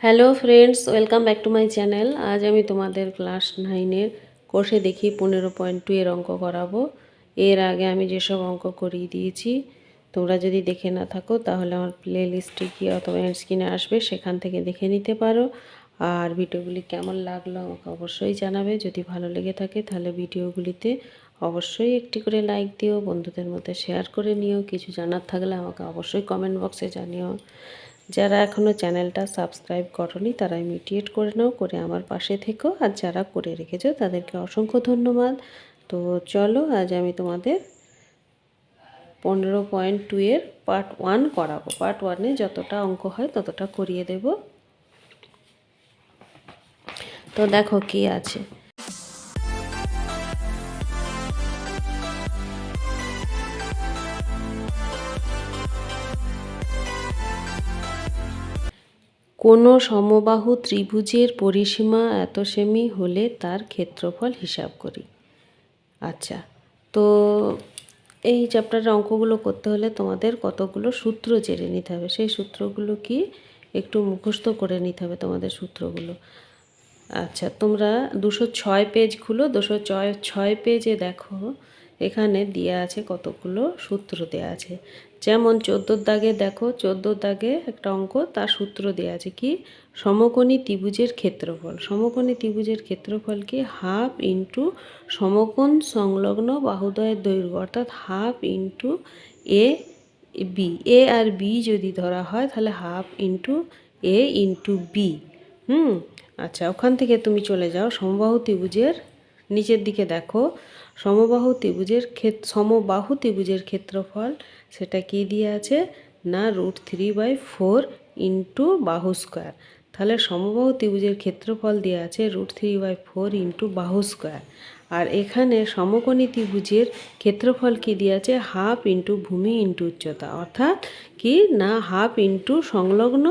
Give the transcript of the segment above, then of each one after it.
Hello friends, welcome back to my channel. আজ আমি তোমাদের ক্লাস 9-এর কোষে দেখি 15.2 এর অঙ্ক করাবো। এর আগে আমি যেসব অঙ্ক করিয়ে দিয়েছি তোমরা যদি দেখে না থাকো তাহলে আমার প্লে লিস্টে গিয়ে অথবা স্ক্রিনে আসবে, সেখান থেকে দেখে নিতে পারো। আর ভিডিওগুলি কেমন লাগলো আমাকে অবশ্যই জানাবে। যদি ভালো লেগে থাকে তাহলে ভিডিওগুলিতে অবশ্যই একটি করে লাইক দিও, বন্ধুদের মধ্যে শেয়ার করে নিও। কিছু জানার থাকলে আমাকে অবশ্যই কমেন্ট বক্সে জানিও। যারা এখনও চ্যানেলটা সাবস্ক্রাইব করনি তারা ইমিডিয়েট করে নাও, করে আমার পাশে থেকো। আর যারা করে রেখেছো তাদেরকে অসংখ্য ধন্যবাদ। তো চলো, আজ আমি তোমাদের 15.2 এর পার্ট 1 করাবো। পার্ট 1-এ যতটা অঙ্ক হয় ততটা করিয়ে দেব। তো দেখো কি আছে। কোনো সমবাহু ত্রিভুজের পরিসীমা এত সেমি হলে তার ক্ষেত্রফল হিসাব করি। আচ্ছা, তো এই চ্যাপ্টারের অঙ্কগুলো করতে হলে তোমাদের কতগুলো সূত্র জেনে নিতে হবে। সেই সূত্রগুলো কি একটু মুখস্থ করে নিতে হবে তোমাদের সূত্রগুলো। আচ্ছা, তোমরা 206 পেজ খুলো। 206 পেজে দেখো, এখানে দেওয়া আছে কতগুলো সূত্র দেওয়া আছে। যেমন 14 দাগে দেখো, 14 দাগে একটা অঙ্ক, তার সূত্র দেওয়া আছে কি, সমকোণী ত্রিভুজের ক্ষেত্রফল। সমকোণী ত্রিভুজের ক্ষেত্রফল কি, হাফ ইন্টু সমকোণ সংলগ্ন বাহুদ্বয়ের দৈর্ঘ্য, অর্থাৎ half into A B. A R B যদি ধরা হয় তাহলে হাফ ইন্টু এ ইন্টু বি। আচ্ছা, ওখান থেকে তুমি চলে যাও সমবাহু ত্রিভুজের নিচের দিকে দেখো, সমবাহু ত্রিভুজের ক্ষেত্রফল সেটা কি দিয়ে আছে না, √3/4 ইন্টু বাহু স্কোয়ার। তাহলে সমবাহু ত্রিভুজের ক্ষেত্রফল দিয়ে আছে √3/4 ইন্টু বাহু স্কোয়ার। আর এখানে সমকোণী ত্রিভুজের ক্ষেত্রফল কি দিয়ে আছে, হাফ ইন্টু ভূমি ইন্টু উচ্চতা, অর্থাৎ কি না, হাফ ইন্টু সংলগ্ন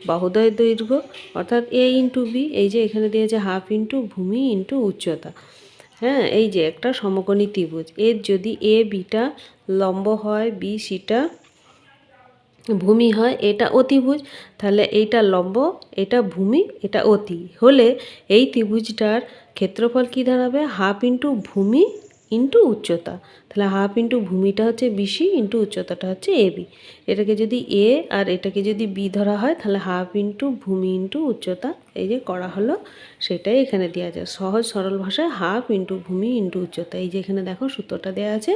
বাহুদ্বয়ের দৈর্ঘ্য, অর্থাৎ এ ইন্টু বি। এই যে এখানে দিয়েছে হাফ ইন্টু ভূমি ইন্টু উচ্চতা। হ্যাঁ, এই যে একটা সমকোণী ত্রিভুজ, এর যদি এ বিটা লম্ব হয়, বি সিটা ভূমি হয়, এটা অতিভুজ। তাহলে এইটা লম্ব, এটা ভূমি, এটা অতি হলে এই ত্রিভুজটার ক্ষেত্রফল কি দাঁড়াবে, হাফ ইন্টু ভূমি ইন্টু উচ্চতা। তাহলে হাফ ইন্টু ভূমিটা হচ্ছে বিসি ইন্টু উচ্চতাটা হচ্ছে এ বি। এটাকে যদি এ আর এটাকে যদি বি ধরা হয় তাহলে হাফ ইন্টু ভূমি ইন্টু উচ্চতা, এই যে করা হলো সেটাই এখানে দেওয়া যায় সহজ সরল ভাষায়, হাফ ইন্টু ভূমি ইন্টু উচ্চতা। এই যে এখানে দেখো সূত্রটা দেওয়া আছে,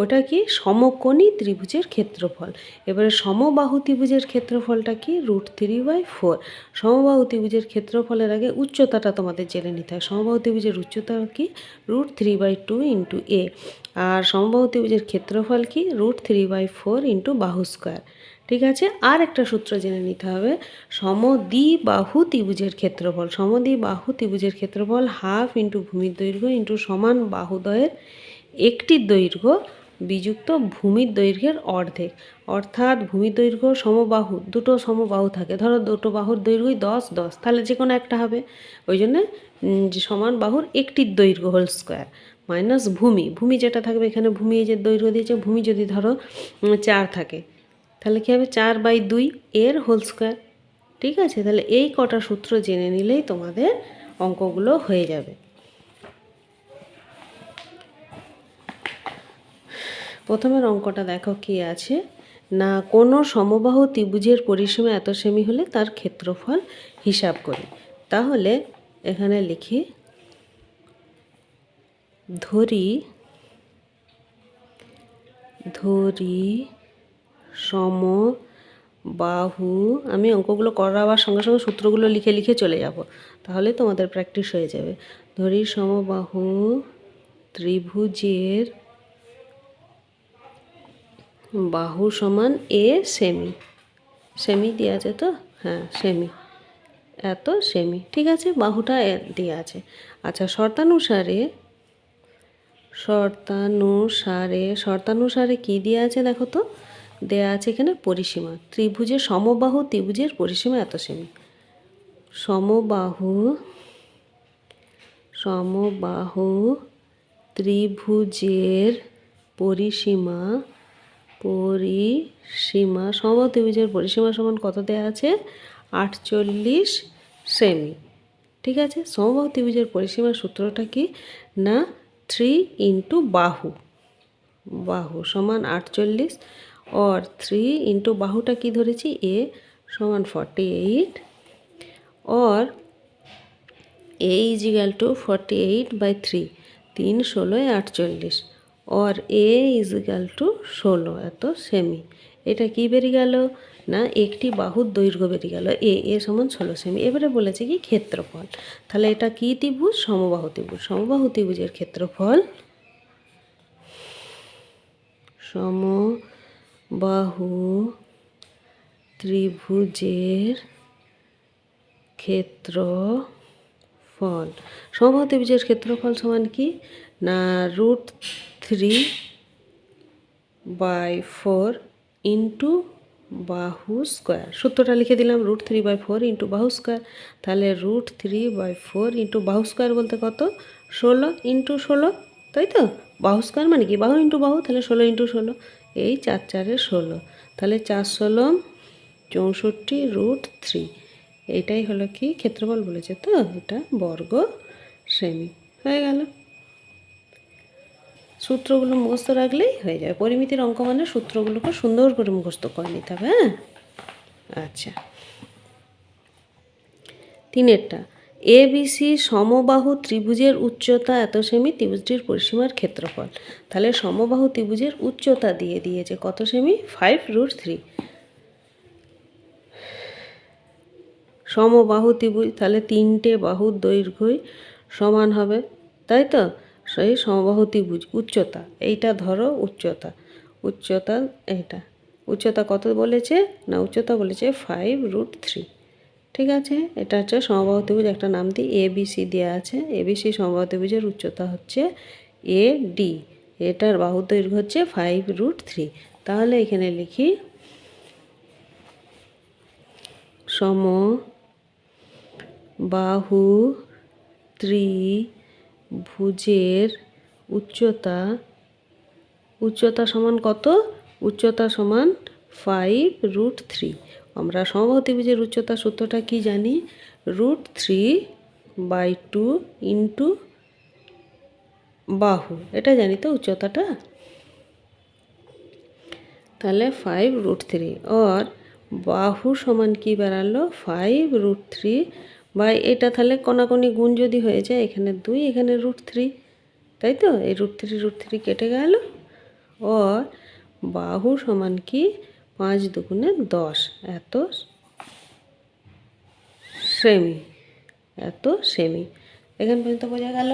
ওটা কি সমকোণী ত্রিভুজের ক্ষেত্রফল। এবারে সমবাহু ত্রিভুজের ক্ষেত্রফলটা কি, √3/4। সমবাহু ত্রিভুজের ক্ষেত্রফলের আগে উচ্চতাটা তোমাদের জেনে নিতে হয়। সমবাহু ত্রিভুজের উচ্চতা কি, √3/2 ইন্টু এ। আর সমবাহু ত্রিভুজের ক্ষেত্রফল কি, √3/4 ইন্টু বাহু স্কোয়ার। ঠিক আছে, আর একটা সূত্র জেনে নিতে হবে, সমদ্বিবাহু ত্রিভুজের ক্ষেত্রফল। সমদ্বিবাহু ত্রিভুজের ক্ষেত্রফল হাফ ইন্টু ভূমির দৈর্ঘ্য ইন্টু সমান বাহুদ্বয়ের একটির দৈর্ঘ্য বিযুক্ত ভূমির দৈর্ঘ্যের অর্ধেক। অর্থাৎ ভূমির দৈর্ঘ্য সমবাহু, দুটো সমবাহু থাকে, ধরো দুটো বাহুর দৈর্ঘ্যই 10 তাহলে যে কোনো একটা হবে। ওই জন্যে যে সমান বাহুর একটির দৈর্ঘ্য হোল স্কোয়ার মাইনাস ভূমি যেটা থাকবে, এখানে ভূমি এই যে দৈর্ঘ্য দিয়েছে, ভূমি যদি ধরো 4 থাকে তাহলে কী হবে, 4/2 এর হোল স্কোয়ার। ঠিক আছে, তাহলে এই কটা সূত্র জেনে নিলেই তোমাদের অঙ্কগুলো হয়ে যাবে। প্রথমের অঙ্কটা দেখো কি আছে না, কোনো সমবাহু ত্রিভুজের পরিসীমা এত সেমি হলে তার ক্ষেত্রফল হিসাব করি। তাহলে এখানে লিখি, ধরি সমবাহু, আমি অঙ্কগুলো করাবার সঙ্গে সঙ্গে সূত্রগুলো লিখে লিখে চলে যাব, তাহলে তোমাদের প্র্যাকটিস হয়ে যাবে। ধরি সমবাহু ত্রিভুজের বাহু সমান এ সেমি দিয়ে আছে তো, হ্যাঁ সেমি, এত সেমি। ঠিক আছে, বাহুটা দেওয়া আছে। আচ্ছা, শর্তানুসারে কি দেওয়া আছে দেখো তো, দেওয়া আছে এখানে পরিসীমা, সমবাহু ত্রিভুজের পরিসীমা এত সেমি। সমবাহু ত্রিভুজের পরিসীমা সমবাহু ত্রিভুজের পরিসীমা সমান কত দেওয়া আছে, 48 সেমি। ঠিক আছে, সমবাহু ত্রিভুজের পরিসীমার সূত্রটা কি না 3 ইন্টু বাহু, বাহু সমান 48 और 3 इंटू बाहुटा की धरेছি a समान 48 और a इज इक्वल टू 48/3 3 16 48 और a इज इक्वल टू 16 এত সেমি। এটা কি বেরিয়ে গেল না একটি বাহুর দৈর্ঘ্য বেরিয়ে গেল এ সমান 16 সেমি। এবারে বলেছে কি ক্ষেত্রফল, তাহলে এটা কি ত্রিভুজ সমবাহু ত্রিভুজ, সমবাহু ত্রিভুজের ক্ষেত্রফল সমবাহু ত্রিভুজের ক্ষেত্রফল, সমবাহু ত্রিভুজের ক্ষেত্রফল সমান কি না √3/4 ইন্টু বাহু স্কোয়ার। সূত্রটা লিখে দিলাম √3/4 ইন্টু বাহু স্কোয়ার। তাহলে √3/4 ইন্টু বাহু স্কোয়ার বলতে কত 16 ইন্টু 16, তাই তো। বাহু স্কোয়ার মানে কি বাহু ইন্টু বাহু, তাহলে 16 ইন্টু 16, এই 4 4 16, তাহলে 4 16 64√3। এইটাই হলো কি ক্ষেত্রফল বলেছে, তো এটা বর্গ সেমি হয়ে গেল। সূত্রগুলো মুখস্থ রাখলেই হয়ে যাবে। পরিমিতির অঙ্ক মানে সূত্রগুলোকে সুন্দর করে মুখস্থ করে নিতে হবে। হ্যাঁ, আচ্ছা, 3এরটা ABC সমবাহু ত্রিভুজের উচ্চতা এত সেমি, ত্রিভুজটির পরিসীমার ক্ষেত্রফল। তাহলে সমবাহু ত্রিভুজের উচ্চতা দিয়ে দিয়েছে কত সেমি 5√3। সমবাহু ত্রিভুজ, তাহলে 3টে বাহুর দৈর্ঘ্যই সমান হবে, তাই তো। সেই সমবাহু ত্রিভুজ উচ্চতা এইটা ধরো উচ্চতা, উচ্চতা এইটা উচ্চতা কত বলেছে না উচ্চতা বলেছে 5√3। ঠিক আছে, এটা হচ্ছে সমবাহু ত্রিভুজ, একটা নাম দিই ABC দেওয়া আছে। ABC সমবাহু ত্রিভুজের উচ্চতা হচ্ছে AD, এটার বাহুর দৈর্ঘ্য হচ্ছে 5√3। তাহলে এখানে লিখি সমবাহু ত্রিভুজের উচ্চতা সমান কত, উচ্চতা সমান 5√3। আমরা সমবাহু ত্রিভুজের উচ্চতা সূত্রটা কি জানি √3/2 ইন্টু বাহু, এটা জানি তো উচ্চতাটা। তাহলে 5√3 और বাহু সমান কি বেরালো 5√3 বাই এটা, তাহলে কোনাকুনি গুণ যদি হয়ে যায় এখানে 2 এখানে √3, তাই তো। এই √3 কেটে গেল। और বাহু সমান কি 5 দুগুণে 10 এত সেমি, এত সেমি। এখান পর্যন্ত বোঝা গেল।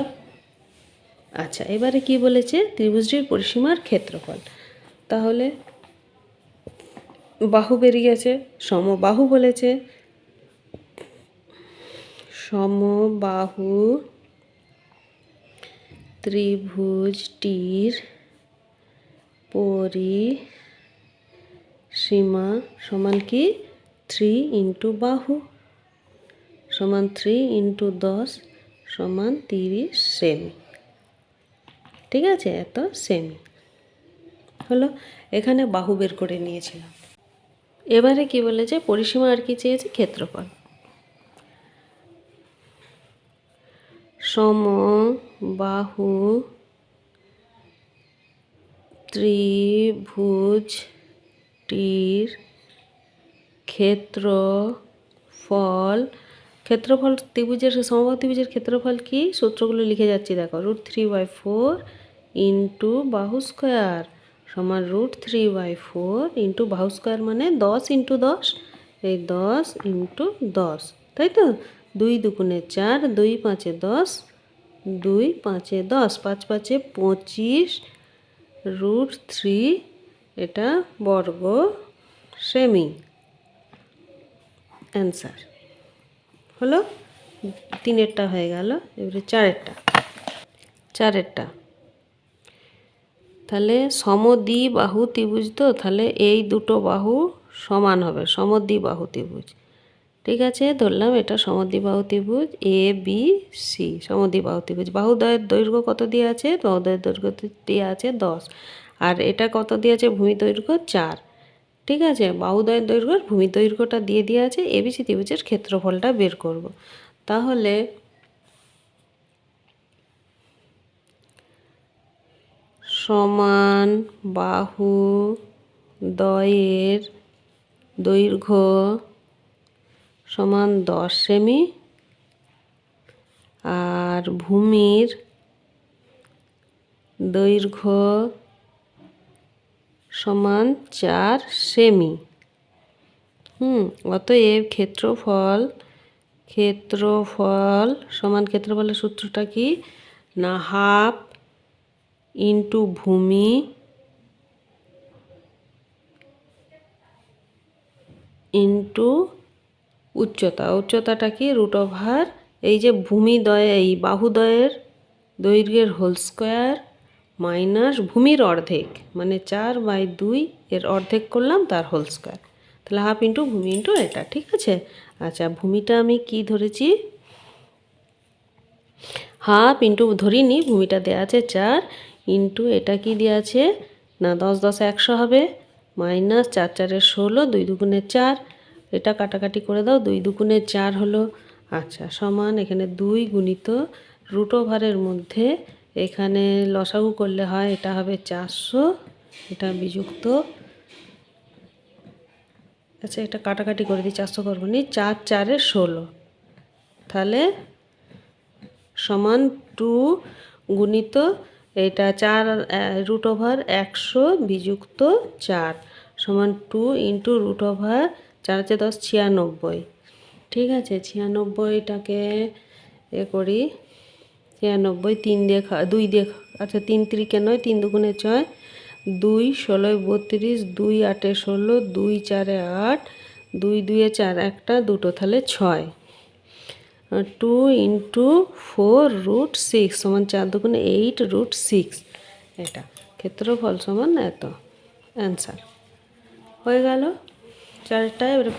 আচ্ছা, এবারে কি বলেছে ত্রিভুজটির পরিসীমার ক্ষেত্রফল। তাহলে বাহু বেরিয়ে গেছে, সমবাহু বলেছে, সমবাহু ত্রিভুজটির পরিসীমা সমান কি 3 ইন্টু বাহু সমান 3 ইন্টু 10 সমান 30 সেমি। ঠিক আছে, এত সেমি হলো। এখানে বাহু বের করে নিয়েছিলাম। এবারে কি বলেছে পরিসীমা আর কি চেয়েছে ক্ষেত্রফল। সমবাহু ত্রিভুজটির ক্ষেত্রফল, ক্ষেত্রফল ত্রিভুজের সমবাহু ত্রিভুজের ক্ষেত্রফল কি সূত্রগুলো লিখে যাচ্ছি দেখো √3/4 ইন্টু বাহু স্কোয়ার সমান √3/4 ইন্টু বাহু স্কোয়ার মানে 10 ইন্টু 10, এই 10 ইন্টু 10, তাই তো। 2 দুগুণে 4, 2 5 10, 2 5 10, 5 5 25 √3, এটা বর্গ সেমি। অ্যান্সার হলো। 3এরটা হয়ে গেল। এবারে 4এরটা তাহলে সমদ্বিবাহু ত্রিভুজ, তো তাহলে এই দুটো বাহু সমান হবে, সমদ্বিবাহু ত্রিভুজ। ঠিক আছে, ধরলাম এটা সমদ্বিবাহু ত্রিভুজ ABC, সমদ্বিবাহু ত্রিভুজ। বাহুদ্বয়ের দৈর্ঘ্য কত দিয়ে আছে, বাহুদ্বয়ের দৈর্ঘ্য দিয়ে আছে 10, আর এটা কত দিয়ে আছে ভূমি দৈর্ঘ্য 4, ঠিক আছে, বাহুদ্বয়ের দৈর্ঘ্য ভূমির দৈর্ঘ্যটা দিয়ে দেওয়া আছে, এবিসি ত্রিভুজের ক্ষেত্রফলটা বের করব। তাহলে সমান বাহু দ্বয়ের দৈর্ঘ্য সমান 10 সেমি আর ভূমির দৈর্ঘ্য সমান 4 সেমি। অতএব ক্ষেত্রফল সমান ক্ষেত্রফলের সূত্রটা কি না, হাফ ইন্টু ভূমি ইন্টু উচ্চতাটা কি √, এই যে এই বাহুদ্বয়ের দৈর্ঘ্যের হোল স্কোয়ার মাইনাস ভূমির অর্ধেক, মানে 4/2 এর অর্ধেক করলাম তার হোল স্কোয়ার, তাহলে হাফ ইন্টু ভূমি ইন্টু এটা। ঠিক আছে, আচ্ছা ভূমিটা আমি কি ধরেছি, হাফ ইন্টু ধরিনি, ভূমিটা দেওয়া আছে 4 ইন্টু এটা কি দেওয়া আছে না 10 10 100 হবে, মাইনাস 4 4 16, 2 2 4, এটা কাটাকাটি করে দাও, 2 2 4 হলো। আচ্ছা সমান এখানে 2 গুণিত √এর মধ্যে এখানে লসাগু করলে হয়, এটা হবে 400, এটা বিযুক্ত, আচ্ছা এটা কাটাকাটি করে দিই, 400 করবো নি, 4 4 16, তাহলে সমান 2 গুণিত এটা 4 √100 বিযুক্ত 4 সমান 2 ইন্টু √4 4 10 96। ঠিক আছে, 96টাকে করি, 96 3 দিয়ে 2 দিয়ে, আচ্ছা 3 3 নয়, 3 2 6, 2 16 32, 2 8 16, 2 4 8, 2 2 4 একটা দুটো, তাহলে 6, 2 ইন্টু 4√6 সমান 4 2 8√6, এটা ক্ষেত্রফল সমান এত। অ্যান্সার হয়ে গেল 4টা। এবারে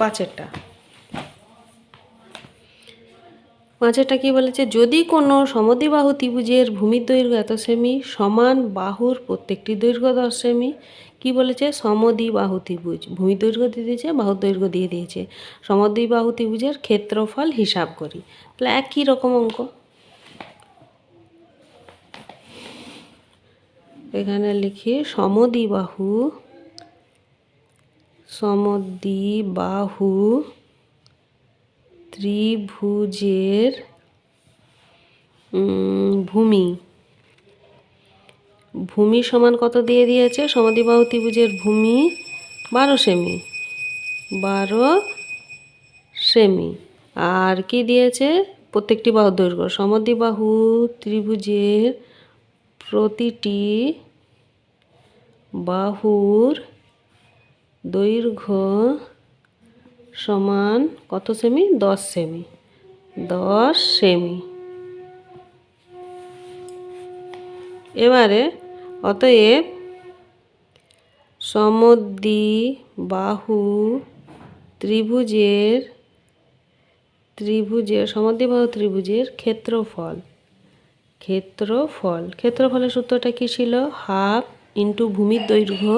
5এরটা কি বলেছে, যদি কোনো সমদ্বিবাহু ত্রিভুজের ভূমির দৈর্ঘ্য এত সেমি, সমান বাহুর প্রত্যেকটি দৈর্ঘ্য 10 সেমি। কি বলেছে, সমদ্বিবাহু ত্রিভুজ, ভূমির দৈর্ঘ্য দিয়ে দিয়েছে, বাহুর দৈর্ঘ্য দিয়ে দিয়েছে, সমদ্বিবাহু ত্রিভুজের ক্ষেত্রফল হিসাব করি। তাহলে একই রকম অঙ্ক, এখানে লিখি সমদ্বিবাহু ত্রিভুজের ভূমি সমান কত দিয়ে দিয়েছে, সমদ্বিবাহু ত্রিভুজের ভূমি 12 সেমি, 12 সেমি, আর কি দিয়েছে প্রত্যেকটি বাহুর দৈর্ঘ্য, সমদ্বিবাহু ত্রিভুজের প্রতিটি বাহুর দৈর্ঘ্য সমান কত সেমি, 10 সেমি, 10 সেমি। এবারে অতএব সমদ্বিবাহু ত্রিভুজের ক্ষেত্রফলের সূত্রটা কি ছিল, হাফ ইন্টু ভূমির দৈর্ঘ্য,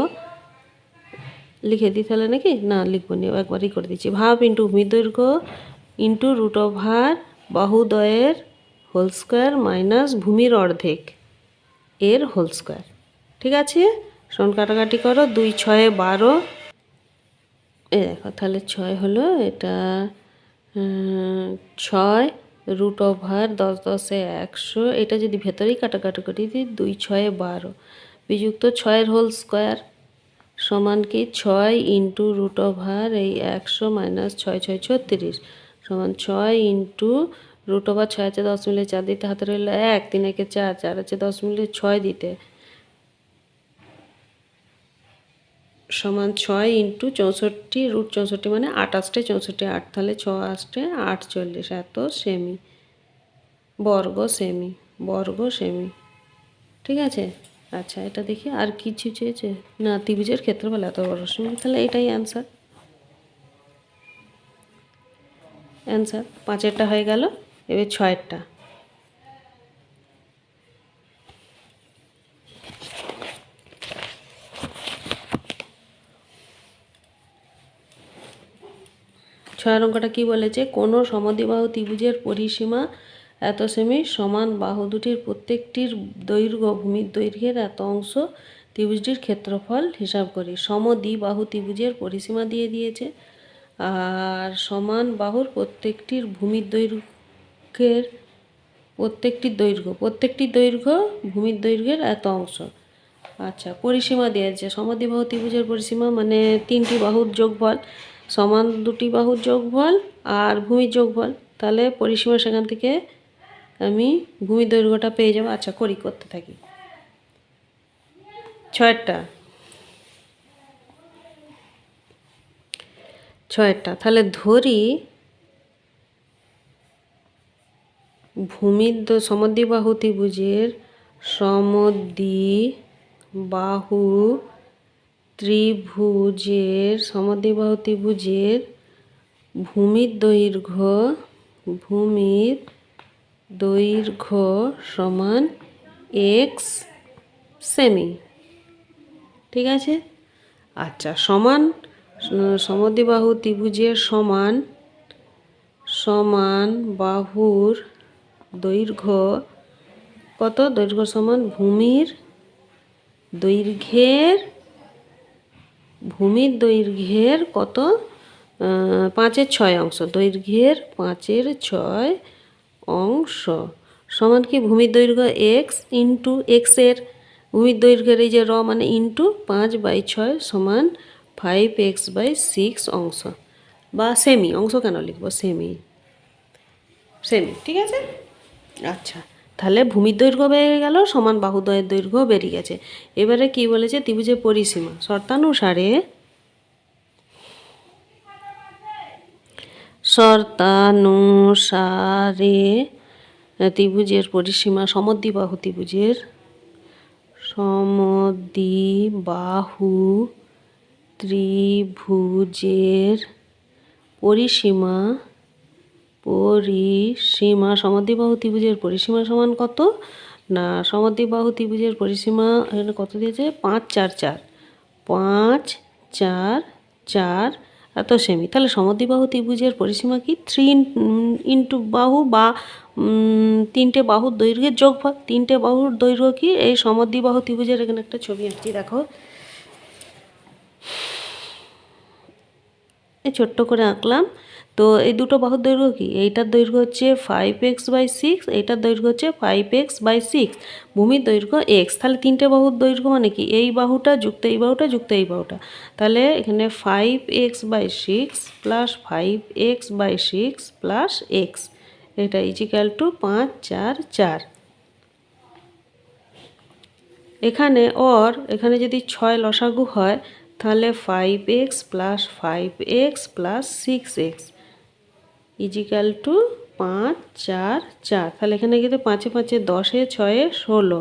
লিখে দিই তাহলে নাকি, না লিখবো নি, একবারই করে দিচ্ছি, হাফ ইন্টু ভূমির দৈর্ঘ্য ইন্টু √, বাহুদ্বয়ের হোল স্কোয়ার মাইনাস ভূমির অর্ধেক এর হোল স্কোয়ার। ঠিক আছে, সমান কাটাকাটি করো, 2 6 12, এই দেখো তাহলে 6 হলো, এটা 6 √10 10 100, এটা যদি ভেতরেই কাটাকাটি করি দিই, 2 6 12 বিযুক্ত 6 হোল স্কোয়ার সমান কি 6 ইন্টু √, এই 100 মাইনাস 6 6 36 সমান 6 ইন্টু √, 6 আছে 10 মিলে 4 দিতে হাতে রইল 1, 3 একে 4, 4 আছে 10 মিলে 6 দিতে, সমান 6 ইন্টু 64, √64 মানে 8 8 64 8, তাহলে 6 8 48, এত সেমি, বর্গ সেমি। ঠিক আছে, আচ্ছা এটা দেখি আর কিছু চেয়েছে না, ত্রিভুজের ক্ষেত্রফল এত বড় সেমি, তাহলে এটাই অ্যান্সার। 5এরটা হয়ে গেল, এবার 6এরটা। 6 অঙ্কটা কি বলেছে, কোনো সমদ্বিবাহু ত্রিভুজের পরিসীমা এত সেমি, সমান বাহু দুটির প্রত্যেকটির দৈর্ঘ্য ভূমির দৈর্ঘ্যের এত অংশ, ত্রিভুজটির ক্ষেত্রফল হিসাব করি। সমদ্বিবাহু ত্রিভুজের পরিসীমা দিয়ে দিয়েছে, আর সমান বাহুর প্রত্যেকটির ভূমির দৈর্ঘ্যের প্রত্যেকটির দৈর্ঘ্য ভূমির দৈর্ঘ্যের এত অংশ। আচ্ছা, পরিসীমা দিয়েছে, সমদ্বিবাহু ত্রিভুজের পরিসীমা মানে 3টি বাহুর যোগফল, সমান 2টি বাহুর যোগফল আর ভূমির যোগফল। তাহলে পরিসীমা সেখান থেকে আমি ভূমির দৈর্ঘ্যটা পেয়ে যাবো। আচ্ছা, করতে থাকি। 6টা তাহলে ধরি সমদ্বিবাহু ত্রিভুজের সমদ্বিবাহু ত্রিভুজের ভূমির দৈর্ঘ্য সমান এক্স সেমি। ঠিক আছে। আচ্ছা, সমদ্বিবাহু ত্রিভুজের সমান বাহুর দৈর্ঘ্য কত? দৈর্ঘ্য সমান ভূমির দৈর্ঘ্যের কত? 5/6 অংশ। দৈর্ঘ্যের 5/6 অংশ সমান কি? ভূমির দৈর্ঘ্য এক্স ইন্টু এক্সের ভূমির দৈর্ঘ্যের এই যে মানে ইন্টু 5/6 সমান 5x/6 অংশ, বা সেমি। অংশ কেন লিখবো? সেমি। ঠিক আছে। আচ্ছা, তাহলে ভূমির দৈর্ঘ্য বেরিয়ে গেল, সমান বাহুদ্বয়ের দৈর্ঘ্য বেরিয়ে গেছে। এবারে কি বলেছে? ত্রিভুজের পরিসীমা শর্তানুসারে ত্রিভুজের পরিসীমা সমদ্বিবাহু ত্রিভুজের পরিসীমা সমদ্বিবাহু ত্রিভুজের পরিসীমা সমান কত না? সমদ্বিবাহু ত্রিভুজের পরিসীমা এখানে কত দিয়েছে? 5, 4, 4 5, 4, 4 এত সেমি। তাহলে সমদ্বিবাহু ত্রিভুজের পরিসীমা কি? 3 ইন্টু বাহু বা 3টে বাহুর দৈর্ঘ্যের যোগফল। 3টে বাহুর দৈর্ঘ্য কি? এই সমদ্বিবাহু ত্রিভুজের এখানে একটা ছবি আঁকছি, দেখো, এই ছোট্ট করে আঁকলাম। তো এই দুটো বাহুর দৈর্ঘ্য কি? এইটার দৈর্ঘ্য হচ্ছে 5x/6, এইটার দৈর্ঘ্য হচ্ছে 5x/6, ভূমির দৈর্ঘ্য x। তাহলে 3টে বাহুর দৈর্ঘ্য মানে কি? এই বাহুটা যুক্ত এই বাহুটা যুক্ত এই বাহুটা। তাহলে এখানে 5x/6 plus 5x/6 plus x, এটা ইজিক্যাল টু 5, 4, 4। এখানে যদি 6 লসাগু হয় তাহলে 5x plus 5x plus 6x is equal two 5, 4, 4। তাহলে এখানে কিন্তু 5 5 10, 6 16,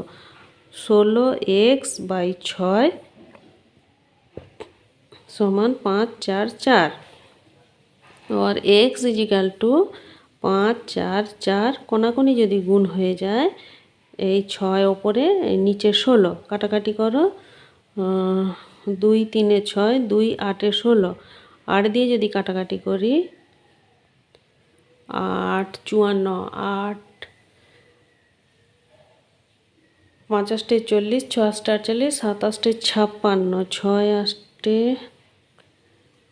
16x/6 সমান 5, 4, 4 और x ইজিক্যাল টু 5, 4, 4 কোনাকুনি যদি গুণ হয়ে যায়, এই 6 ওপরে নিচে 16, কাটাকাটি করো, 2 3 6, 2 8 16, 8 দিয়ে যদি কাটাকাটি করি, 8 54, 8 5 8 40, 6 8 48, 7 8 56, 6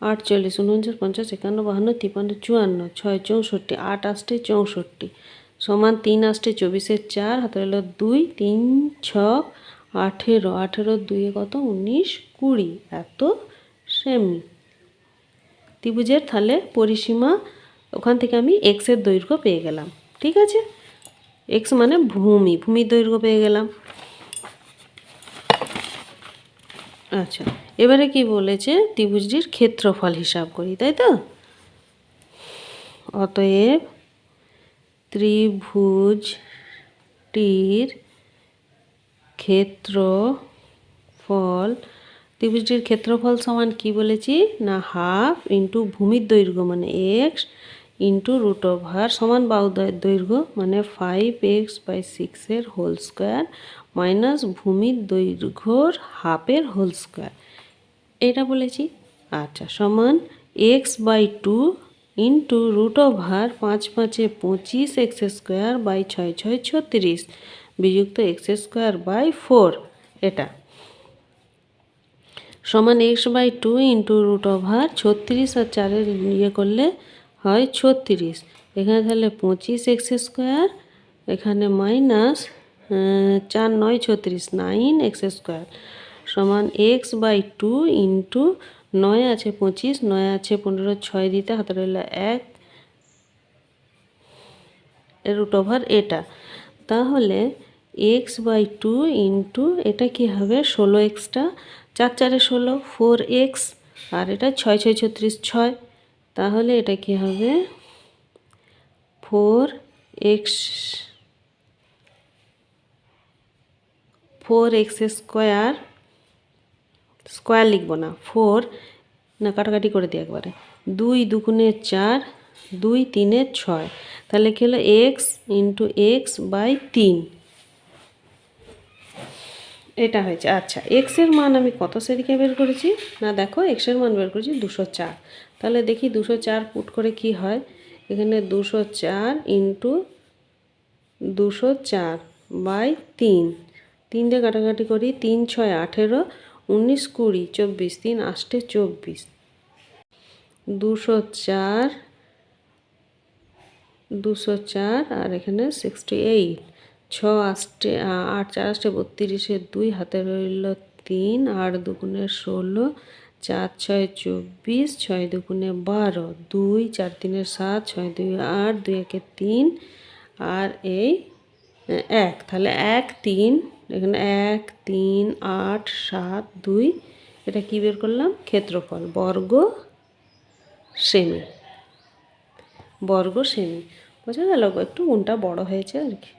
8 48, 49, 50, 51, 52, 53, 54, 6 64, 8 8 64 সমান 3 8 24, 4 হাতে হলো 2, 3 6 18, 18 2 কত? 19 20 এত সেমি। ত্রিভুজের তাহলে পরিসীমা ওখান থেকে আমি এক্স এর দৈর্ঘ্য পেয়ে গেলাম। ঠিক আছে, এক্স মানে ভূমির দৈর্ঘ্য পেয়ে গেলাম। আচ্ছা, এবারে কি বলেছে? ত্রিভুজটির ক্ষেত্রফল হিসাব করি, তাই তো? অতএব ত্রিভুজটির ক্ষেত্রফল সমান কি বলেছি না? হাফ ইন্টু ভূমির দৈর্ঘ্য মানে এক্স ইন্টু রুট ওভার সমান বাহুদ্বয়ের দৈর্ঘ্য মানে 5x/6 এর হোল স্কোয়ার মাইনাস ভূমির দৈর্ঘ্যর হাফের হোল স্কোয়ার, এটা বলেছি। আচ্ছা, সমান x/2 into root over 5 5 25 x square by 6 6 36 বিযুক্ত এক্স স্কোয়ার বাই 4 এটা সমান x by 2 into root over 36 আর 4-এর ইয়ে করলে হয় 36। এখানে তাহলে 25 এক্স স্কোয়ার, এখানে মাইনাস 4 9 36 9 এক্স স্কোয়ার সমান এক্স বাই 2 ইন্টু 9 আছে 25 9 আছে 15 6 দিতে হাতে রইল 1 রুট ওভার এটা। তাহলে এক্স বাই 2 ইন্টু এটা কি হবে 16 এক্সটা 4 4 16 4 এক্স আর এটা 6 6 36 6। তাহলে এটা কি হবে 4 এক্স স্কোয়ার, স্কোয়ার লিখবো না 4 না কাটাকাটি করে দিই একবারে 2 2 গুণে 4 2 3 6। তাহলে কি হলো এক্স ইন্টু এক্স বাই 3 এটা হয়েছে। আচ্ছা এক্সের মান আমি কত সেদিকে বের করেছি না দেখো এক্সের মান বের করেছি 204। তাহলে দেখি 204 পুট করে কি হয়, এখানে 204 ইন্টু 204 বাই 3 3 দিয়ে কাটাকাটি করি 3 6 18 19 20 24 3 8 24 204 আর এখানে 68 6 8 8 4 8 32 2 হাতে রইল 3 8 2 16 4 6 24 6 2 12 2 4 3 7 6 2 8 2 1 3 আর এই 1 তাহলে 1 3 এখানে 1 3 8 7 2 এটা কি বের করলাম ক্ষেত্রফল বর্গ সেমি, বর্গ সেমি বোঝা গেল। একটু কোনটা বড় হয়েছে আর কি,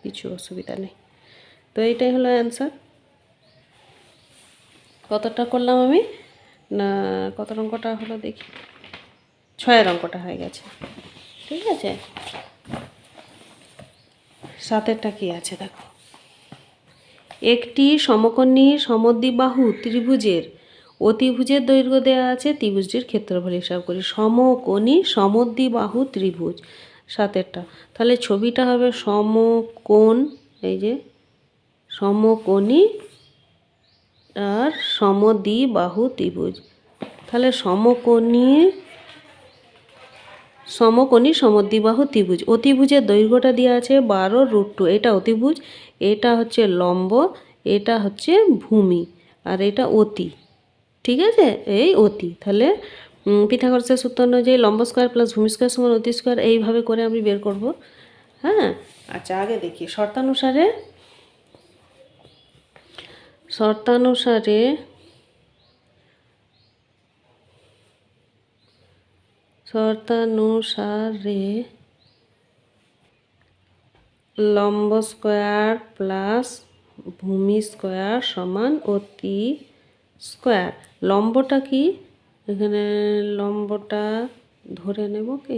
কিছু অসুবিধা নেই। তো এইটাই হলো অ্যান্সার। কতটা করলাম আমি না কত অঙ্কটা হলো দেখি 6-এর অঙ্কটা হয়ে গেছে। ঠিক আছে 7-এরটা কি আছে দেখো, একটি সমকোণী সমদ্বিবাহু ত্রিভুজের অতিভুজের দৈর্ঘ্য দেওয়া আছে, ত্রিভুজটির ক্ষেত্রফল হিসাব করি। সমকোণী সমদ্বিবাহু ত্রিভুজ 7-এরটা, তাহলে ছবিটা হবে সমকোণ, এই যে সমকোণী আর সমদ্বিবাহু ত্রিভুজ। তাহলে সমকোণী সমদ্বিবাহু ত্রিভুজ, অতিভুজের দৈর্ঘ্যটা দেওয়া আছে 12√2, এটা অতিভুজ, এটা হচ্ছে লম্ব, এটা হচ্ছে ভূমি আর এটা অতি। ঠিক আছে এই অতি। তাহলে পিথাগোরাসের সূত্র অনুযায়ী লম্ব স্কোয়ার প্লাস ভূমি স্কোয়ার সমান অতি স্কোয়ার, এইভাবে করে আমি বের করব। হ্যাঁ আচ্ছা আগে দেখি শর্তানুসারে লম্ব স্কোয়ার প্লাস ভূমি স্কোয়ার সমান অতি স্কোয়ার। লম্বটা কি, এখানে লম্বটা ধরে নেব কি